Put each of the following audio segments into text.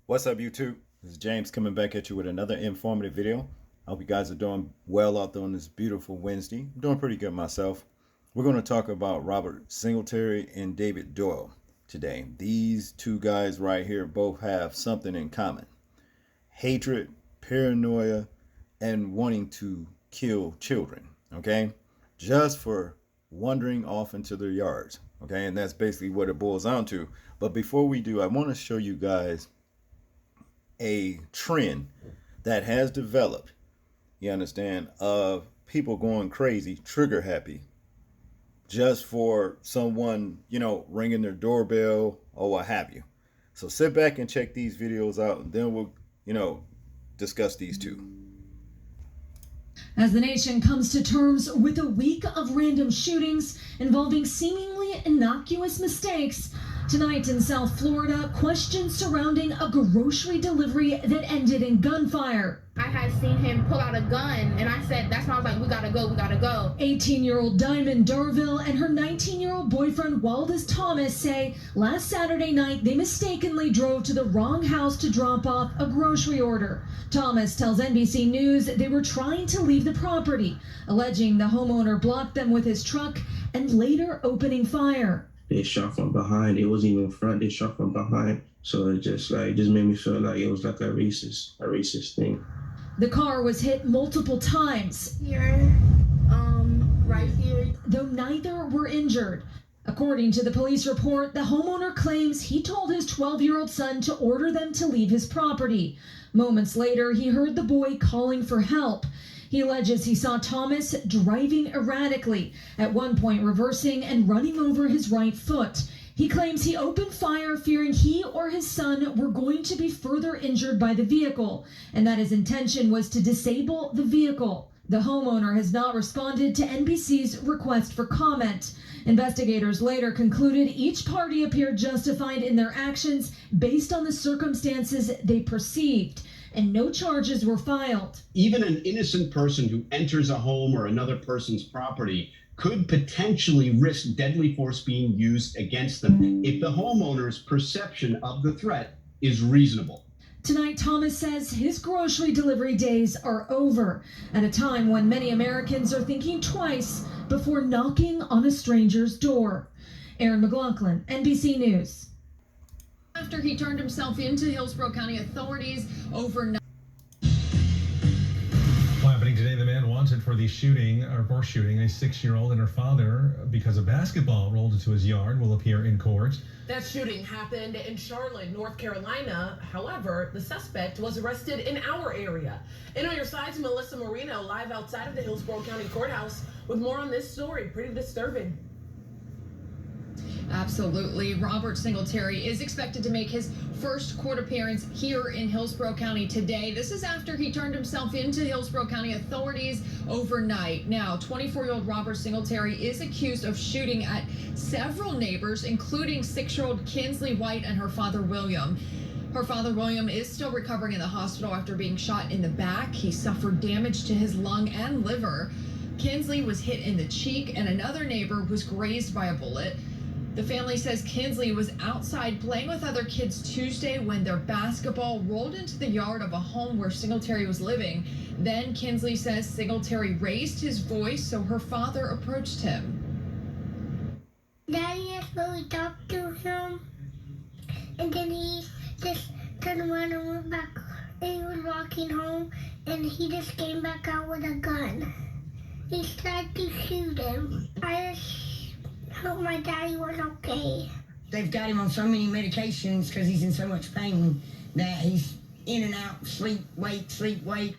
What's up, YouTube? This is James coming back at you with another informative video. I hope you guys are doing well out there on this beautiful Wednesday. I'm doing pretty good myself. We're going to talk about Robert Singletary and David Doyle today. These two guys right here both have something in common: hatred, paranoia, and wanting to kill children, okay? Just for wandering off into their yards, okay? And that's basically what it boils down to. But before we do, I want to show you guys a trend that has developed, you understand, of people going crazy, trigger happy, just for someone, ringing their doorbell or what have you. So sit back and check these videos out, and then we'll, discuss these two. As the nation comes to terms with a week of random shootings involving seemingly innocuous mistakes, tonight in South Florida, questions surrounding a grocery delivery that ended in gunfire. I had seen him pull out a gun, and I said, that's why I was like, we gotta go. 18-year-old Diamond Darville and her 19-year-old boyfriend Waldis Thomas say last Saturday night they mistakenly drove to the wrong house to drop off a grocery order. Thomas tells NBC News they were trying to leave the property, alleging the homeowner blocked them with his truck and later opening fire. They shot from behind. It wasn't even front. They shot from behind. So it just made me feel like it was like a racist thing. The car was hit multiple times. Here, right here. Though neither were injured. According to the police report, the homeowner claims he told his 12-year-old son to order them to leave his property. Moments later, he heard the boy calling for help. He alleges he saw Thomas driving erratically, at one point reversing and running over his right foot. He claims he opened fire fearing he or his son were going to be further injured by the vehicle, and that his intention was to disable the vehicle. The homeowner has not responded to NBC's request for comment. Investigators later concluded each party appeared justified in their actions based on the circumstances they perceived, and no charges were filed. Even an innocent person who enters a home or another person's property could potentially risk deadly force being used against them if the homeowner's perception of the threat is reasonable. Tonight, Thomas says his grocery delivery days are over, at a time when many Americans are thinking twice before knocking on a stranger's door. Aaron McLaughlin, NBC News. After he turned himself into Hillsborough County authorities overnight. Happening today, the man wanted for the shooting, or for shooting a 6-year-old and her father because a basketball rolled into his yard, will appear in court. That shooting happened in Charlotte, North Carolina. However, the suspect was arrested in our area. And on your sides, Melissa Marino, live outside of the Hillsborough County Courthouse with more on this story. Pretty disturbing. Absolutely. Robert Singletary is expected to make his first court appearance here in Hillsborough County today. This is after he turned himself into Hillsborough County authorities overnight. Now, 24-year-old Robert Singletary is accused of shooting at several neighbors, including 6-year-old Kinsley White and her father, William. Her father, William, is still recovering in the hospital after being shot in the back. He suffered damage to his lung and liver. Kinsley was hit in the cheek, and another neighbor was grazed by a bullet. The family says Kinsley was outside playing with other kids Tuesday when their basketball rolled into the yard of a home where Singletary was living. Then Kinsley says Singletary raised his voice, so her father approached him. Daddy just really talked to him, and then he just turned around and went back. And he was walking home, and he just came back out with a gun. He tried to shoot him. I just hope my daddy was okay. They've got him on so many medications because he's in so much pain that he's in and out, sleep, wake, sleep, wake.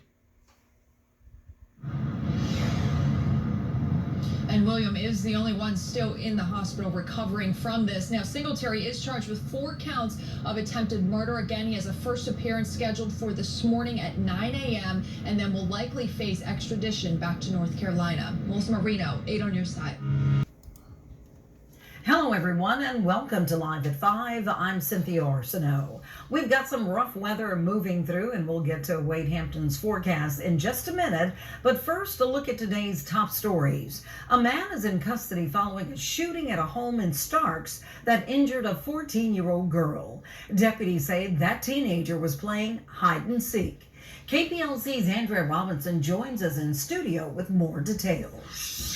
And William is the only one still in the hospital recovering from this. Now, Singletary is charged with 4 counts of attempted murder. Again, he has a first appearance scheduled for this morning at 9 a.m. and then will likely face extradition back to North Carolina. Melissa Marino, 8 on your side. Hello Hello, everyone, and welcome to Live at 5. I'm Cynthia Arsenault. We've got some rough weather moving through, and we'll get to Wade Hampton's forecast in just a minute. But first, a look at today's top stories. A man is in custody following a shooting at a home in Starks that injured a 14-year-old girl. Deputies say that teenager was playing hide and seek. KPLC's Andrea Robinson joins us in studio with more details.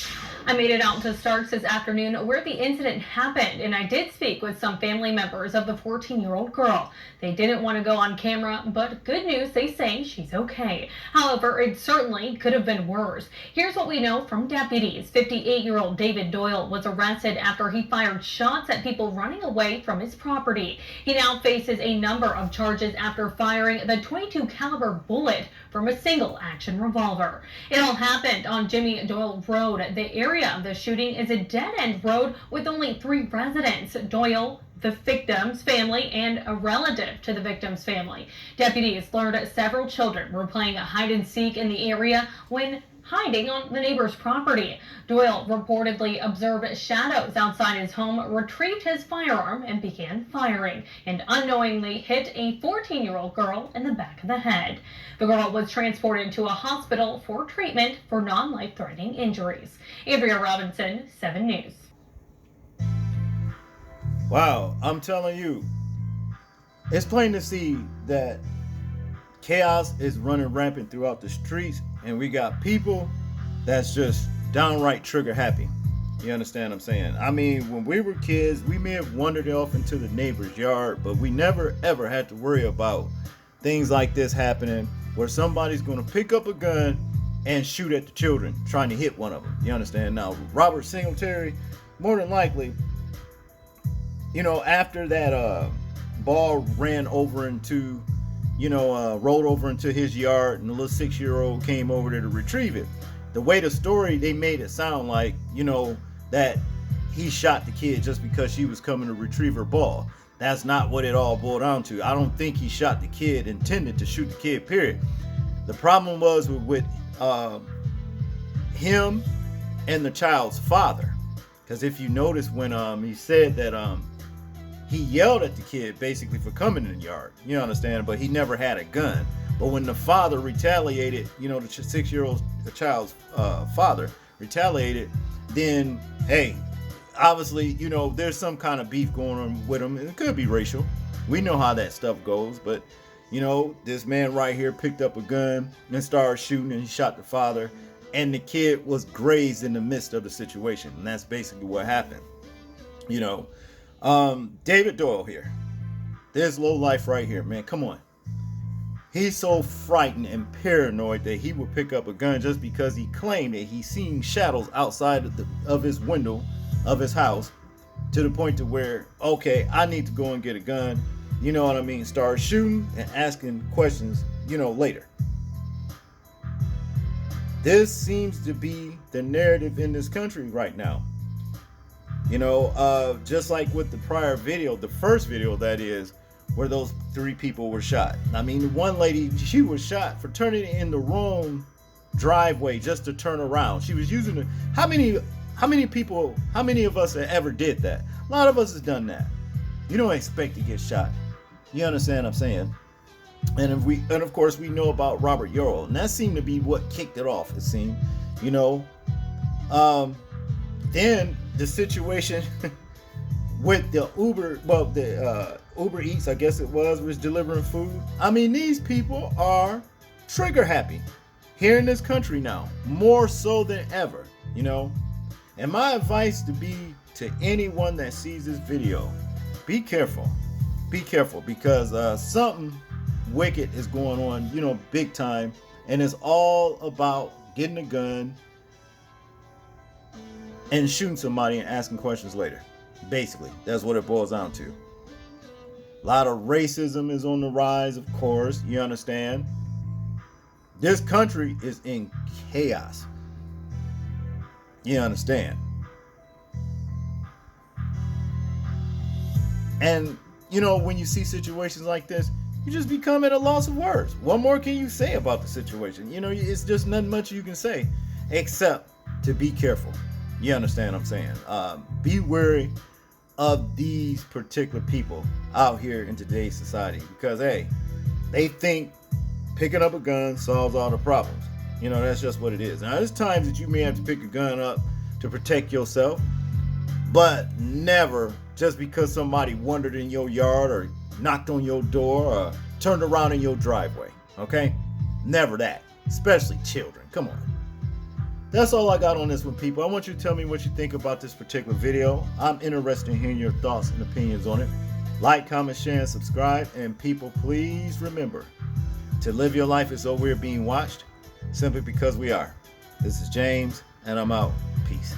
I made it out to Starks this afternoon where the incident happened, and I did speak with some family members of the 14-year-old girl. They didn't want to go on camera, but good news, they say she's okay. However, it certainly could have been worse. Here's what we know from deputies. 58-year-old David Doyle was arrested after he fired shots at people running away from his property. He now faces a number of charges after firing the .22 caliber bullet from a single action revolver. It all happened on Jimmy Doyle Road. The area of the shooting is a dead-end road with only 3 residents: Doyle, the victim's family, and a relative to the victim's family. Deputies learned several children were playing hide and seek in the area when hiding on the neighbor's property. Doyle reportedly observed shadows outside his home, retrieved his firearm, and began firing, and unknowingly hit a 14-year-old girl in the back of the head. The girl was transported to a hospital for treatment for non-life-threatening injuries. Andrea Robinson, 7 News. Wow, I'm telling you, it's plain to see that chaos is running rampant throughout the streets, and we got people that's just downright trigger happy. You understand what I'm saying? I mean, when we were kids, we may have wandered off into the neighbor's yard, but we never ever had to worry about things like this happening, where somebody's going to pick up a gun and shoot at the children, trying to hit one of them. You understand? Now, Robert Singletary, more than likely, you know, after that ball ran over into, rolled over into his yard, and the little 6-year-old came over there to retrieve it. The way the story, they made it sound like, that he shot the kid just because she was coming to retrieve her ball. That's not what it all boiled down to. I don't think he shot the kid, intended to shoot the kid, period. The problem was with him and the child's father. Because if you notice when he said that he yelled at the kid basically for coming in the yard, you understand, but he never had a gun. But when the father retaliated, the 6-year-old child's father retaliated, then, hey, obviously, there's some kind of beef going on with him. It could be racial. We know how that stuff goes. But, this man right here picked up a gun and started shooting, and he shot the father. And the kid was grazed in the midst of the situation. And that's basically what happened. David Doyle here. There's low life right here, man. Come on. He's so frightened and paranoid that he would pick up a gun just because he claimed that he's seen shadows outside of his window of his house, to the point to where, okay, I need to go and get a gun. You know what I mean? Start shooting and asking questions, later. This seems to be the narrative in this country right now. Just like with the prior video, the first video that is, where those 3 people were shot. I mean, the one lady, she was shot for turning in the wrong driveway just to turn around. She was using it. How many of us have ever did that? A lot of us has done that. You don't expect to get shot. You understand what I'm saying? And of course we know about Robert Yorrell, and that seemed to be what kicked it off, it seemed. Then the situation with the Uber Eats, I guess it was delivering food. I mean, these people are trigger happy here in this country now, more so than ever, And my advice to be to anyone that sees this video, be careful, because something wicked is going on, big time, and it's all about getting a gun and shooting somebody and asking questions later. Basically, that's what it boils down to. A lot of racism is on the rise, of course, you understand. This country is in chaos. You understand? And, when you see situations like this, you just become at a loss of words. What more can you say about the situation? It's just nothing much you can say except to be careful. You understand what I'm saying? Be wary of these particular people out here in today's society, because hey, they think picking up a gun solves all the problems. You know, that's just what it is. Now, there's times that you may have to pick a gun up to protect yourself, but never just because somebody wandered in your yard or knocked on your door or turned around in your driveway. Okay? Never that. Especially children. Come on. That's all I got on this one, people. I want you to tell me what you think about this particular video. I'm interested in hearing your thoughts and opinions on it. Like, comment, share, and subscribe. And people, please remember to live your life as though we're being watched, simply because we are. This is James, and I'm out. Peace.